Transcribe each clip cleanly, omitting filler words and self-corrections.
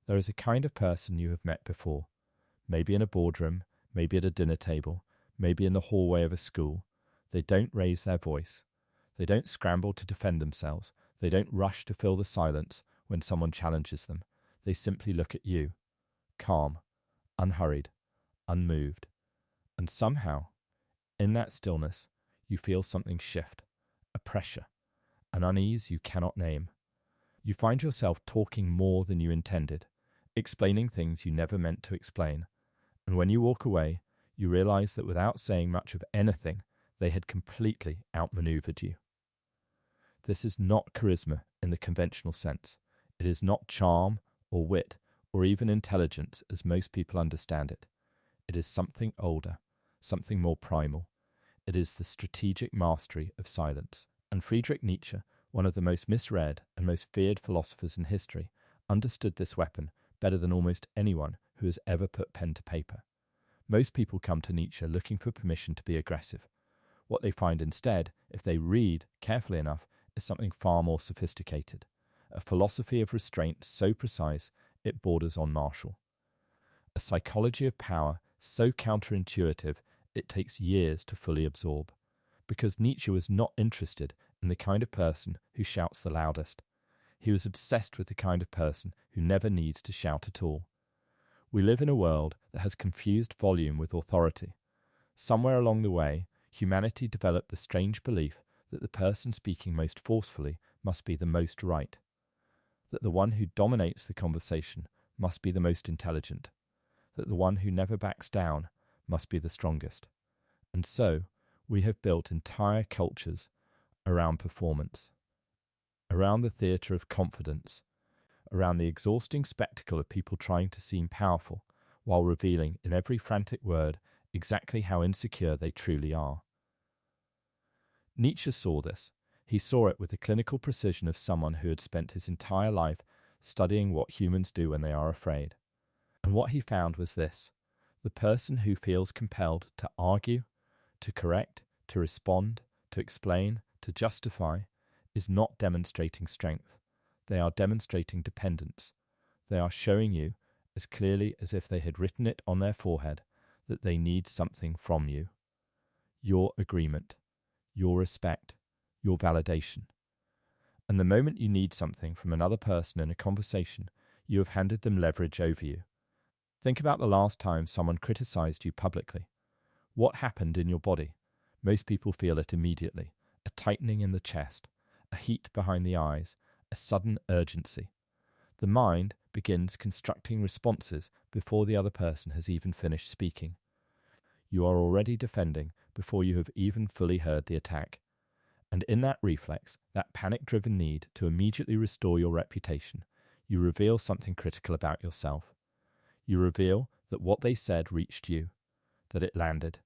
There is a kind of person you have met before, maybe in a boardroom, maybe at a dinner table, maybe in the hallway of a school. They don't raise their voice. They don't scramble to defend themselves. They don't rush to fill the silence when someone challenges them. They simply look at you, calm, unhurried, unmoved. And somehow, in that stillness, you feel something shift, a pressure, an unease you cannot name. You find yourself talking more than you intended, explaining things you never meant to explain. And when you walk away, you realize that without saying much of anything, they had completely outmaneuvered you. This is not charisma in the conventional sense. It is not charm or wit or even intelligence as most people understand it. It is something older, something more primal. It is the strategic mastery of silence. And Friedrich Nietzsche, one of the most misread and most feared philosophers in history, understood this weapon better than almost anyone who has ever put pen to paper. Most people come to Nietzsche looking for permission to be aggressive. What they find instead, if they read carefully enough, is something far more sophisticated, a philosophy of restraint so precise it borders on martial. A psychology of power so counterintuitive it takes years to fully absorb, because Nietzsche was not interested in the kind of person who shouts the loudest. He was obsessed with the kind of person who never needs to shout at all. We live in a world that has confused volume with authority. Somewhere along the way, humanity developed the strange belief that the person speaking most forcefully must be the most right, that the one who dominates the conversation must be the most intelligent, that the one who never backs down must be the strongest. And so, we have built entire cultures around performance, around the theatre of confidence, around the exhausting spectacle of people trying to seem powerful while revealing in every frantic word exactly how insecure they truly are. Nietzsche saw this. He saw it with the clinical precision of someone who had spent his entire life studying what humans do when they are afraid. And what he found was this: the person who feels compelled to argue, to correct, to respond, to explain, to justify, is not demonstrating strength. They are demonstrating dependence. They are showing you, as clearly as if they had written it on their forehead, that they need something from you. Your agreement, your respect, your validation. And the moment you need something from another person in a conversation, you have handed them leverage over you. Think about the last time someone criticized you publicly. What happened in your body? Most people feel it immediately. A tightening in the chest, a heat behind the eyes, a sudden urgency. The mind begins constructing responses before the other person has even finished speaking. You are already defending before you have even fully heard the attack. And in that reflex, that panic-driven need to immediately restore your reputation, you reveal something critical about yourself. You reveal that what they said reached you, that it landed,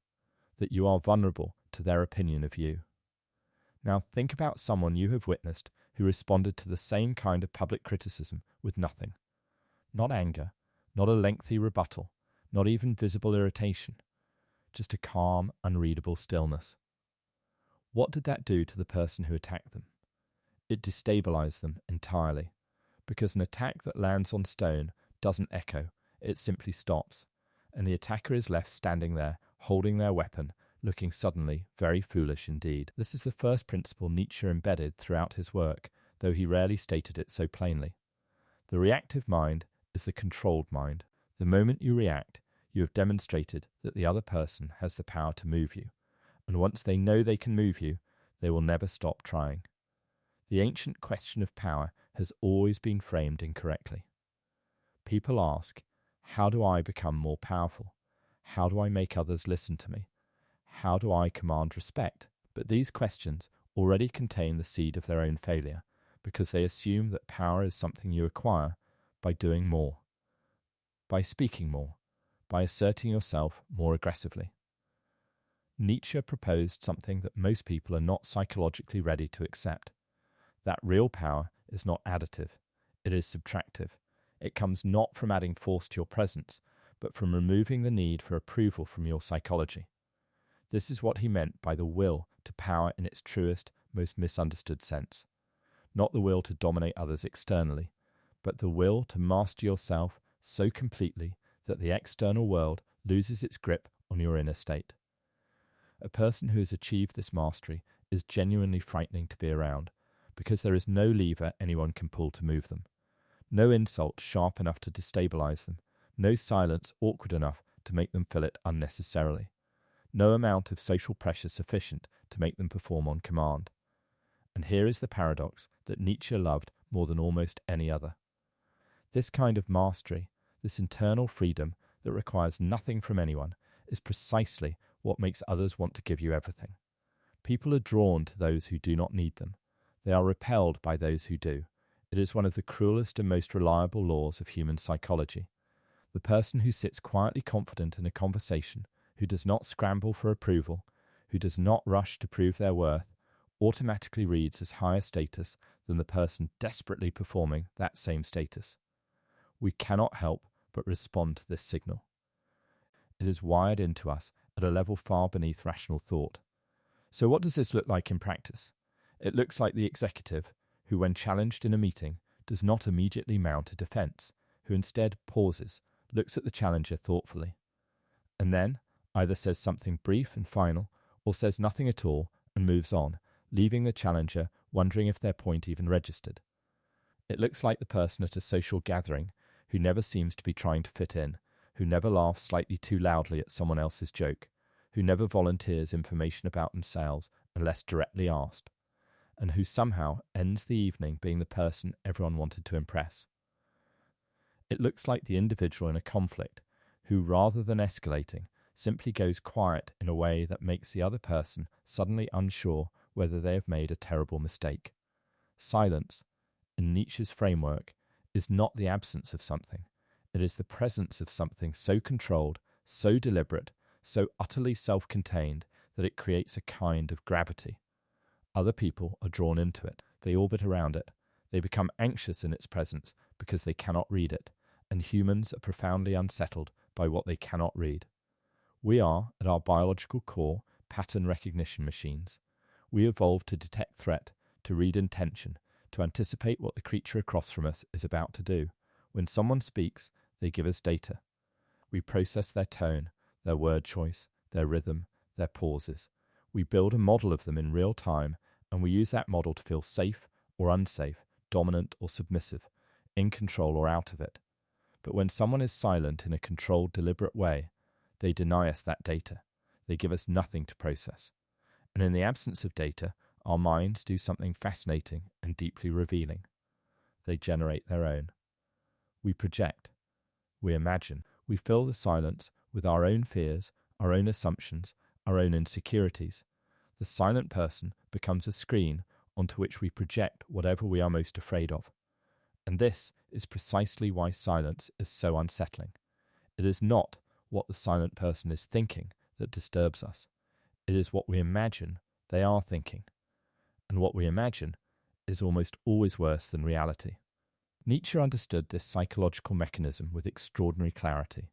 that you are vulnerable to their opinion of you. Now think about someone you have witnessed who responded to the same kind of public criticism with nothing. Not anger, not a lengthy rebuttal, not even visible irritation, just a calm, unreadable stillness. What did that do to the person who attacked them? It destabilized them entirely, because an attack that lands on stone doesn't echo, it simply stops, and the attacker is left standing there, holding their weapon, looking suddenly very foolish indeed. This is the first principle Nietzsche embedded throughout his work, though he rarely stated it so plainly. The reactive mind is the controlled mind. The moment you react, you have demonstrated that the other person has the power to move you, and once they know they can move you, they will never stop trying. The ancient question of power has always been framed incorrectly. People ask, how do I become more powerful? How do I make others listen to me? How do I command respect? But these questions already contain the seed of their own failure, because they assume that power is something you acquire by doing more, by speaking more, by asserting yourself more aggressively. Nietzsche proposed something that most people are not psychologically ready to accept. That real power is not additive, it is subtractive. It comes not from adding force to your presence, but from removing the need for approval from your psychology. This is what he meant by the will to power in its truest, most misunderstood sense. Not the will to dominate others externally, but the will to master yourself so completely that the external world loses its grip on your inner state. A person who has achieved this mastery is genuinely frightening to be around, because there is no lever anyone can pull to move them, no insult sharp enough to destabilize them, no silence awkward enough to make them feel it unnecessarily, no amount of social pressure sufficient to make them perform on command. And here is the paradox that Nietzsche loved more than almost any other. This kind of mastery, this internal freedom that requires nothing from anyone, is precisely what makes others want to give you everything. People are drawn to those who do not need them. They are repelled by those who do. It is one of the cruelest and most reliable laws of human psychology. The person who sits quietly confident in a conversation, who does not scramble for approval, who does not rush to prove their worth, automatically reads as higher status than the person desperately performing that same status. We cannot help but respond to this signal. It is wired into us at a level far beneath rational thought. So what does this look like in practice? It looks like the executive, who when challenged in a meeting does not immediately mount a defense, who instead pauses, looks at the challenger thoughtfully, and then either says something brief and final or says nothing at all and moves on, leaving the challenger wondering if their point even registered. It looks like the person at a social gathering who never seems to be trying to fit in, who never laughs slightly too loudly at someone else's joke, who never volunteers information about themselves unless directly asked, and who somehow ends the evening being the person everyone wanted to impress. It looks like the individual in a conflict who, rather than escalating, simply goes quiet in a way that makes the other person suddenly unsure whether they have made a terrible mistake. Silence, in Nietzsche's framework, is not the absence of something. It is the presence of something so controlled, so deliberate, so utterly self-contained that it creates a kind of gravity. Other people are drawn into it. They orbit around it. They become anxious in its presence because they cannot read it, and humans are profoundly unsettled by what they cannot read. We are, at our biological core, pattern recognition machines. We evolved to detect threat, to read intention, to anticipate what the creature across from us is about to do. When someone speaks, they give us data. We process their tone, their word choice, their rhythm, their pauses. We build a model of them in real time, and we use that model to feel safe or unsafe, dominant or submissive, in control or out of it. But when someone is silent in a controlled, deliberate way, they deny us that data. They give us nothing to process. And in the absence of data, our minds do something fascinating and deeply revealing. They generate their own. We project. We imagine. We fill the silence with our own fears, our own assumptions, our own insecurities. The silent person becomes a screen onto which we project whatever we are most afraid of. And this is precisely why silence is so unsettling. It is not what the silent person is thinking that disturbs us. It is what we imagine they are thinking. And what we imagine is almost always worse than reality. Nietzsche understood this psychological mechanism with extraordinary clarity.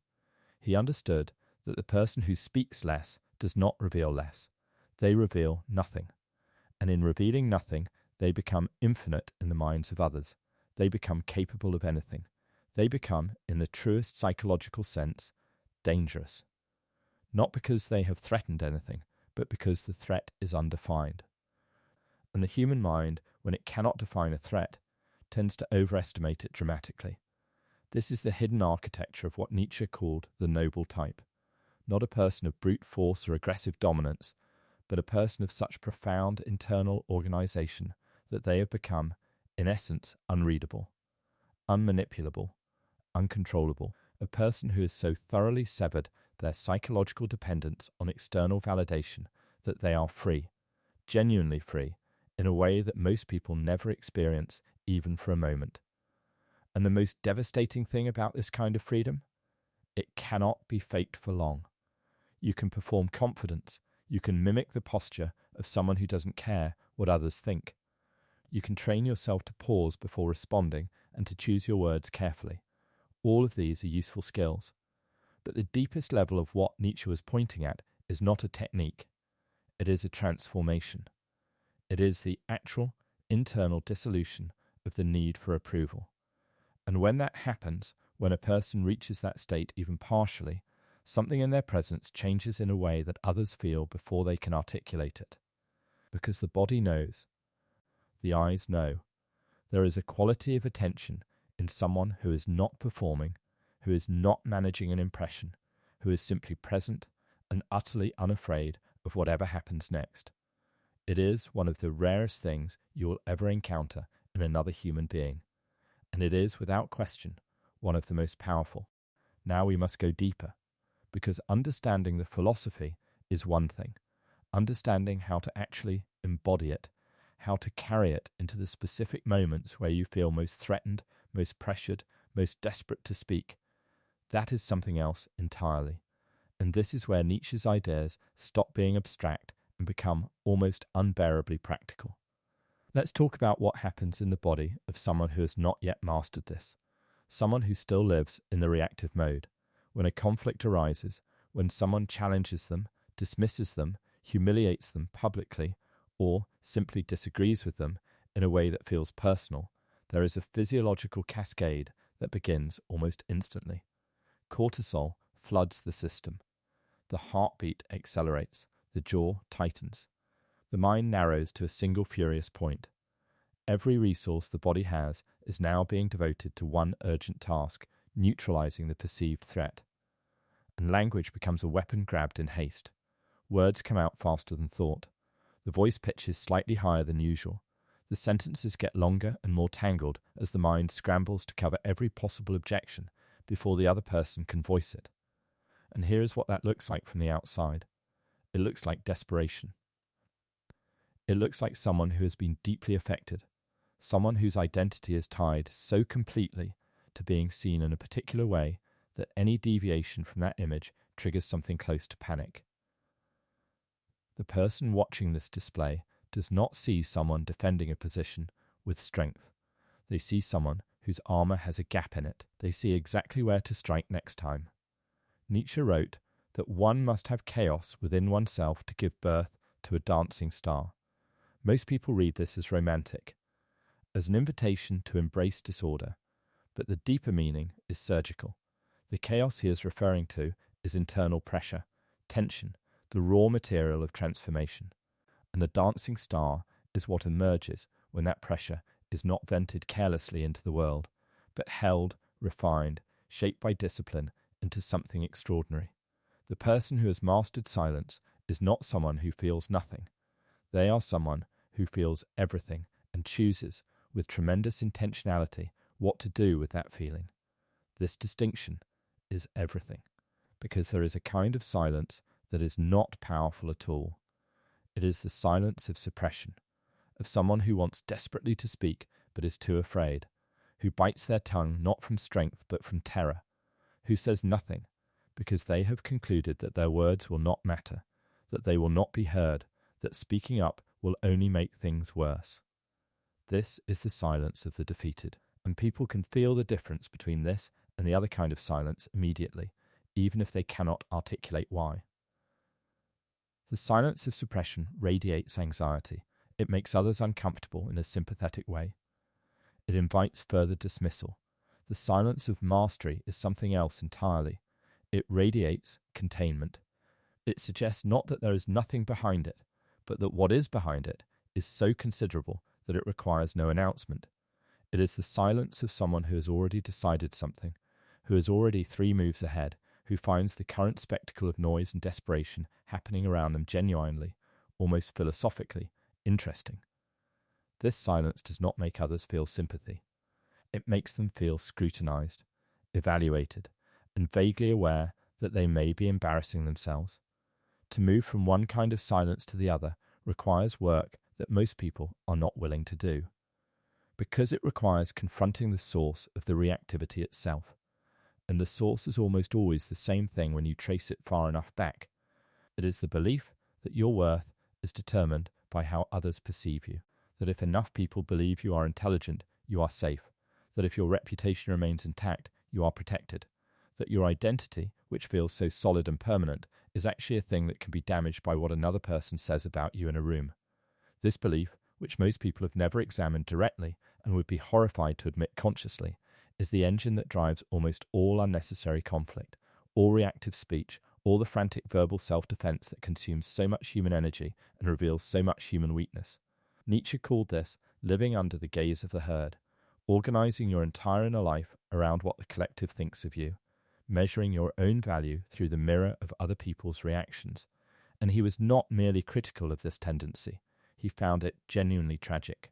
He understood that the person who speaks less does not reveal less. They reveal nothing. And in revealing nothing, they become infinite in the minds of others. They become capable of anything. They become, in the truest psychological sense, dangerous. Not because they have threatened anything, but because the threat is undefined. And the human mind, when it cannot define a threat, tends to overestimate it dramatically. This is the hidden architecture of what Nietzsche called the noble type. Not a person of brute force or aggressive dominance, but a person of such profound internal organization that they have become, in essence, unreadable, unmanipulable, uncontrollable. A person who has so thoroughly severed their psychological dependence on external validation that they are free, genuinely free, in a way that most people never experience even for a moment. And the most devastating thing about this kind of freedom? It cannot be faked for long. You can perform confidence. You can mimic the posture of someone who doesn't care what others think. You can train yourself to pause before responding and to choose your words carefully. All of these are useful skills. But the deepest level of what Nietzsche was pointing at is not a technique. It is a transformation. It is the actual internal dissolution of the need for approval. And when that happens, when a person reaches that state even partially, something in their presence changes in a way that others feel before they can articulate it. Because the body knows, the eyes know, there is a quality of attention in someone who is not performing, who is not managing an impression, who is simply present and utterly unafraid of whatever happens next. It is one of the rarest things you will ever encounter in another human being, and it is, without question, one of the most powerful. Now we must go deeper, because understanding the philosophy is one thing. Understanding how to actually embody it, how to carry it into the specific moments where you feel most threatened, most pressured, most desperate to speak, that is something else entirely. And this is where Nietzsche's ideas stop being abstract and become almost unbearably practical. Let's talk about what happens in the body of someone who has not yet mastered this, someone who still lives in the reactive mode. When a conflict arises, when someone challenges them, dismisses them, humiliates them publicly, or simply disagrees with them in a way that feels personal, there is a physiological cascade that begins almost instantly. Cortisol floods the system. The heartbeat accelerates, the jaw tightens. The mind narrows to a single furious point. Every resource the body has is now being devoted to one urgent task, neutralizing the perceived threat. And language becomes a weapon grabbed in haste. Words come out faster than thought. The voice pitch is slightly higher than usual. The sentences get longer and more tangled as the mind scrambles to cover every possible objection before the other person can voice it. And here is what that looks like from the outside. It looks like desperation. It looks like someone who has been deeply affected, someone whose identity is tied so completely to being seen in a particular way that any deviation from that image triggers something close to panic. The person watching this display does not see someone defending a position with strength. They see someone whose armor has a gap in it. They see exactly where to strike next time. Nietzsche wrote that one must have chaos within oneself to give birth to a dancing star. Most people read this as romantic, as an invitation to embrace disorder, but the deeper meaning is surgical. The chaos he is referring to is internal pressure, tension, the raw material of transformation, and the dancing star is what emerges when that pressure is not vented carelessly into the world, but held, refined, shaped by discipline into something extraordinary. The person who has mastered silence is not someone who feels nothing. They are someone who feels everything and chooses, with tremendous intentionality, what to do with that feeling. This distinction is everything, because there is a kind of silence that is not powerful at all. It is the silence of suppression, of someone who wants desperately to speak but is too afraid, who bites their tongue not from strength but from terror, who says nothing because they have concluded that their words will not matter, that they will not be heard, that speaking up will only make things worse. This is the silence of the defeated, and people can feel the difference between this and the other kind of silence immediately, even if they cannot articulate why. The silence of suppression radiates anxiety. It makes others uncomfortable in a sympathetic way. It invites further dismissal. The silence of mastery is something else entirely. It radiates containment. It suggests not that there is nothing behind it, but that what is behind it is so considerable that it requires no announcement. It is the silence of someone who has already decided something, who is already 3 moves ahead, who finds the current spectacle of noise and desperation happening around them genuinely, almost philosophically, interesting. This silence does not make others feel sympathy. It makes them feel scrutinized, evaluated, and vaguely aware that they may be embarrassing themselves. To move from one kind of silence to the other requires work that most people are not willing to do, because it requires confronting the source of the reactivity itself, and the source is almost always the same thing when you trace it far enough back. It is the belief that your worth is determined by how others perceive you, that if enough people believe you are intelligent, you are safe, that if your reputation remains intact, you are protected, that your identity, which feels so solid and permanent, is actually a thing that can be damaged by what another person says about you in a room. This belief, which most people have never examined directly and would be horrified to admit consciously, is the engine that drives almost all unnecessary conflict, all reactive speech, all the frantic verbal self-defense that consumes so much human energy and reveals so much human weakness. Nietzsche called this living under the gaze of the herd, organizing your entire inner life around what the collective thinks of you, measuring your own value through the mirror of other people's reactions. And he was not merely critical of this tendency, he found it genuinely tragic.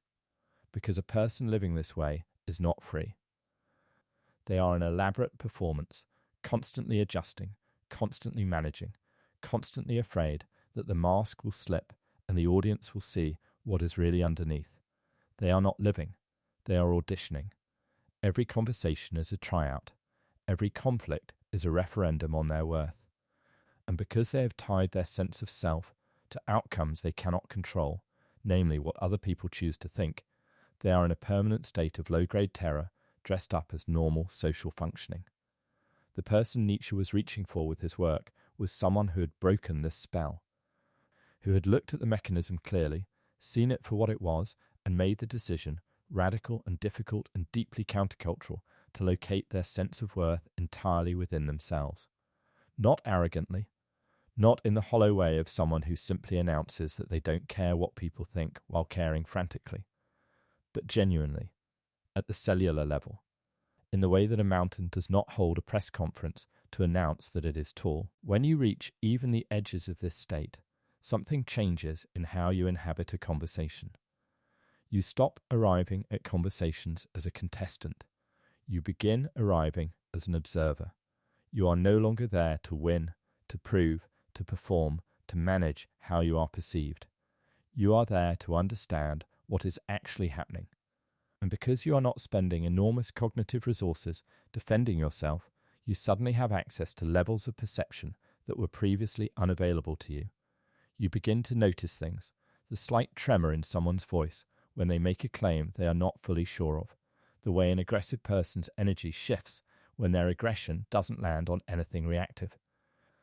Because a person living this way is not free. They are an elaborate performance, constantly adjusting, constantly managing, constantly afraid that the mask will slip and the audience will see what is really underneath. They are not living, they are auditioning. Every conversation is a tryout. Every conflict is a referendum on their worth. And because they have tied their sense of self to outcomes they cannot control, namely what other people choose to think, they are in a permanent state of low-grade terror dressed up as normal social functioning. The person Nietzsche was reaching for with his work was someone who had broken this spell, who had looked at the mechanism clearly, seen it for what it was, and made the decision, radical and difficult and deeply countercultural, to locate their sense of worth entirely within themselves. Not arrogantly, not in the hollow way of someone who simply announces that they don't care what people think while caring frantically, but genuinely, at the cellular level, in the way that a mountain does not hold a press conference to announce that it is tall. When you reach even the edges of this state, something changes in how you inhabit a conversation. You stop arriving at conversations as a contestant. You begin arriving as an observer. You are no longer there to win, to prove, to perform, to manage how you are perceived. You are there to understand what is actually happening. And because you are not spending enormous cognitive resources defending yourself, you suddenly have access to levels of perception that were previously unavailable to you. You begin to notice things, the slight tremor in someone's voice when they make a claim they are not fully sure of, the way an aggressive person's energy shifts when their aggression doesn't land on anything reactive,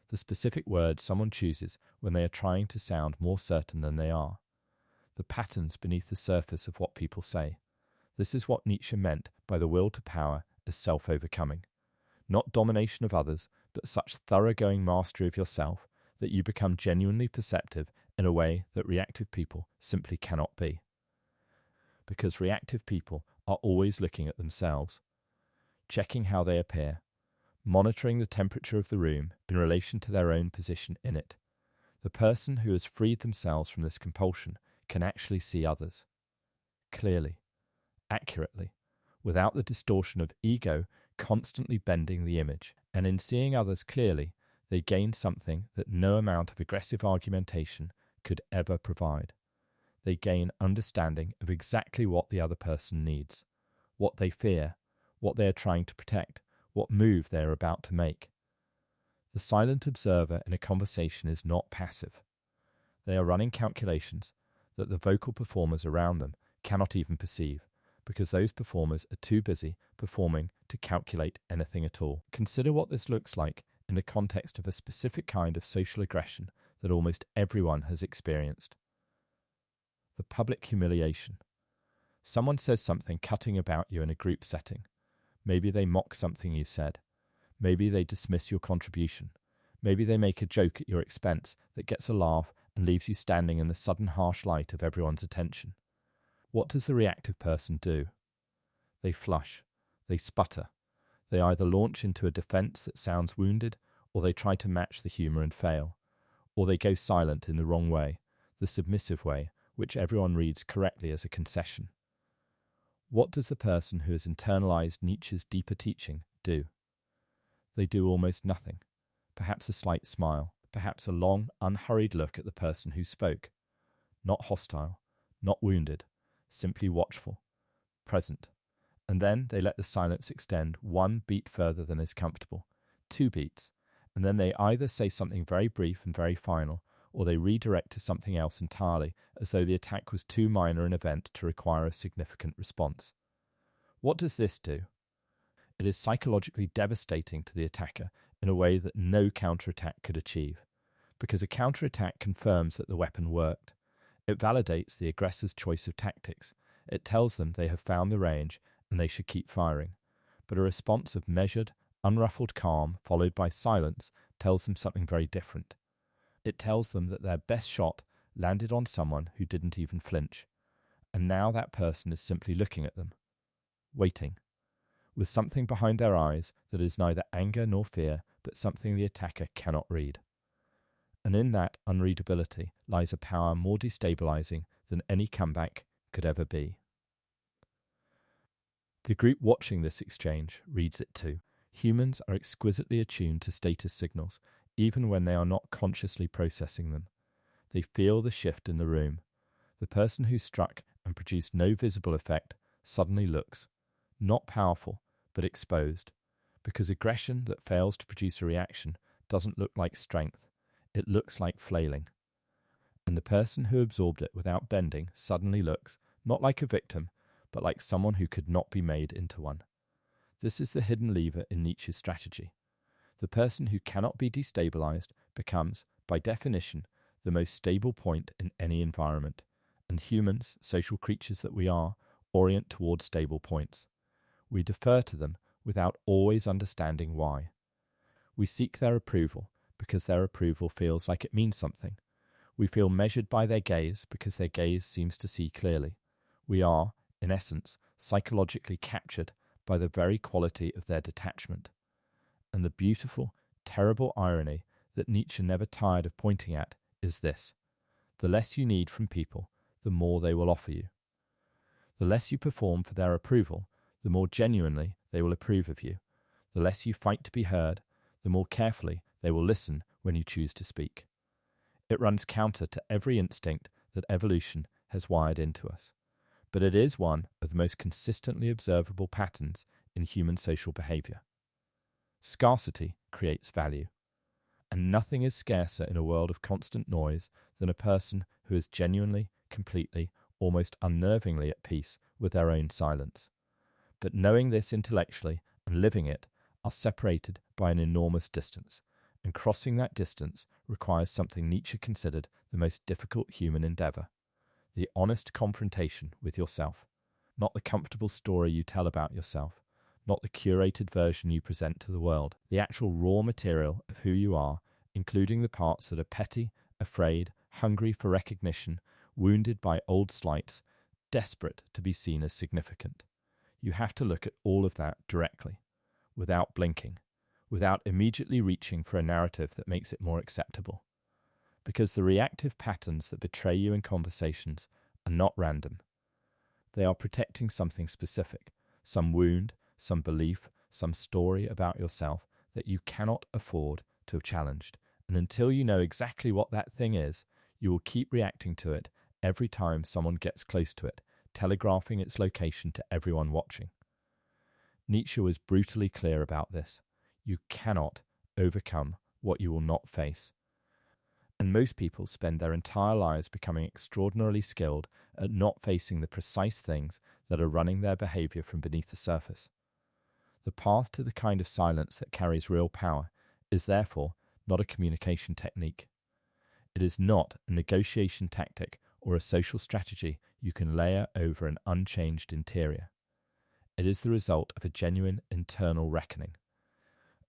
the specific words someone chooses when they are trying to sound more certain than they are, the patterns beneath the surface of what people say. This is what Nietzsche meant by the will to power as self-overcoming. Not domination of others, but such thoroughgoing mastery of yourself that you become genuinely perceptive in a way that reactive people simply cannot be. Because reactive people are always looking at themselves, checking how they appear, monitoring the temperature of the room in relation to their own position in it. The person who has freed themselves from this compulsion can actually see others clearly, accurately, without the distortion of ego constantly bending the image. And in seeing others clearly, they gain something that no amount of aggressive argumentation could ever provide. They gain understanding of exactly what the other person needs, what they fear, what they are trying to protect, what move they are about to make. The silent observer in a conversation is not passive. They are running calculations that the vocal performers around them cannot even perceive, because those performers are too busy performing to calculate anything at all. Consider what this looks like in the context of a specific kind of social aggression that almost everyone has experienced. The public humiliation. Someone says something cutting about you in a group setting. Maybe they mock something you said. Maybe they dismiss your contribution. Maybe they make a joke at your expense that gets a laugh and leaves you standing in the sudden harsh light of everyone's attention. What does the reactive person do? They flush. They sputter. They either launch into a defense that sounds wounded, or they try to match the humor and fail. Or they go silent in the wrong way, the submissive way, which everyone reads correctly as a concession. What does the person who has internalized Nietzsche's deeper teaching do? They do almost nothing. Perhaps a slight smile, perhaps a long, unhurried look at the person who spoke. Not hostile, not wounded, simply watchful, present. And then they let the silence extend one beat further than is comfortable, 2 beats, and then they either say something very brief and very final, or they redirect to something else entirely, as though the attack was too minor an event to require a significant response. What does this do? It is psychologically devastating to the attacker in a way that no counterattack could achieve, because a counterattack confirms that the weapon worked. It validates the aggressor's choice of tactics. It tells them they have found the range and they should keep firing. but a response of measured, unruffled calm followed by silence tells them something very different. It tells them that their best shot landed on someone who didn't even flinch, and now that person is simply looking at them, waiting, with something behind their eyes that is neither anger nor fear, but something the attacker cannot read. And in that unreadability lies a power more destabilizing than any comeback could ever be. The group watching this exchange reads it too. Humans are exquisitely attuned to status signals, even when they are not consciously processing them. They feel the shift in the room. The person who struck and produced no visible effect suddenly looks, not powerful, but exposed, because aggression that fails to produce a reaction doesn't look like strength, it looks like flailing. And the person who absorbed it without bending suddenly looks, not like a victim, but like someone who could not be made into one. This is the hidden lever in Nietzsche's strategy. The person who cannot be destabilized becomes, by definition, the most stable point in any environment, and humans, social creatures that we are, orient towards stable points. We defer to them without always understanding why. We seek their approval because their approval feels like it means something. We feel measured by their gaze because their gaze seems to see clearly. We are, in essence, psychologically captured by the very quality of their detachment. And the beautiful, terrible irony that Nietzsche never tired of pointing at is this: the less you need from people, the more they will offer you. The less you perform for their approval, the more genuinely they will approve of you. The less you fight to be heard, the more carefully they will listen when you choose to speak. It runs counter to every instinct that evolution has wired into us, but it is one of the most consistently observable patterns in human social behavior. Scarcity creates value, and nothing is scarcer in a world of constant noise than a person who is genuinely, completely, almost unnervingly at peace with their own silence. But knowing this intellectually and living it are separated by an enormous distance, and crossing that distance requires something Nietzsche considered the most difficult human endeavour: the honest confrontation with yourself, not the comfortable story you tell about yourself, not the curated version you present to the world, the actual raw material of who you are, including the parts that are petty, afraid, hungry for recognition, wounded by old slights, desperate to be seen as significant. You have to look at all of that directly, without blinking, without immediately reaching for a narrative that makes it more acceptable. Because the reactive patterns that betray you in conversations are not random. They are protecting something specific, some wound, some belief, some story about yourself that you cannot afford to have challenged. And until you know exactly what that thing is, you will keep reacting to it every time someone gets close to it, telegraphing its location to everyone watching. Nietzsche was brutally clear about this. You cannot overcome what you will not face. And most people spend their entire lives becoming extraordinarily skilled at not facing the precise things that are running their behavior from beneath the surface. The path to the kind of silence that carries real power is therefore not a communication technique. It is not a negotiation tactic or a social strategy you can layer over an unchanged interior. It is the result of a genuine internal reckoning,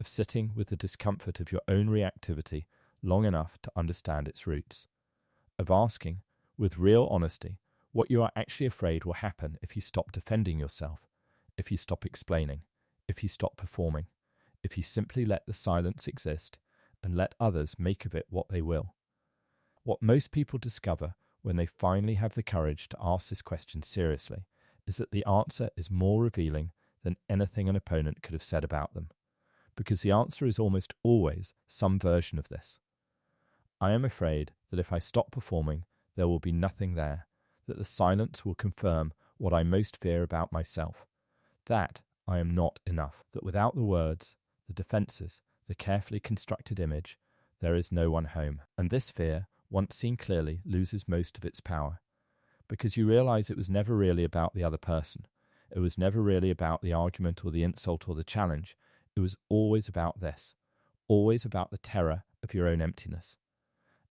of sitting with the discomfort of your own reactivity long enough to understand its roots, of asking, with real honesty, what you are actually afraid will happen if you stop defending yourself, if you stop explaining, if you stop performing, if you simply let the silence exist and let others make of it what they will. What most people discover when they finally have the courage to ask this question seriously is that the answer is more revealing than anything an opponent could have said about them, because the answer is almost always some version of this. I am afraid that if I stop performing, there will be nothing there, that the silence will confirm what I most fear about myself, that I am not enough, that without the words, the defences, the carefully constructed image, there is no one home. And this fear, once seen clearly, loses most of its power, because you realise it was never really about the other person. It was never really about the argument or the insult or the challenge. It was always about this, always about the terror of your own emptiness.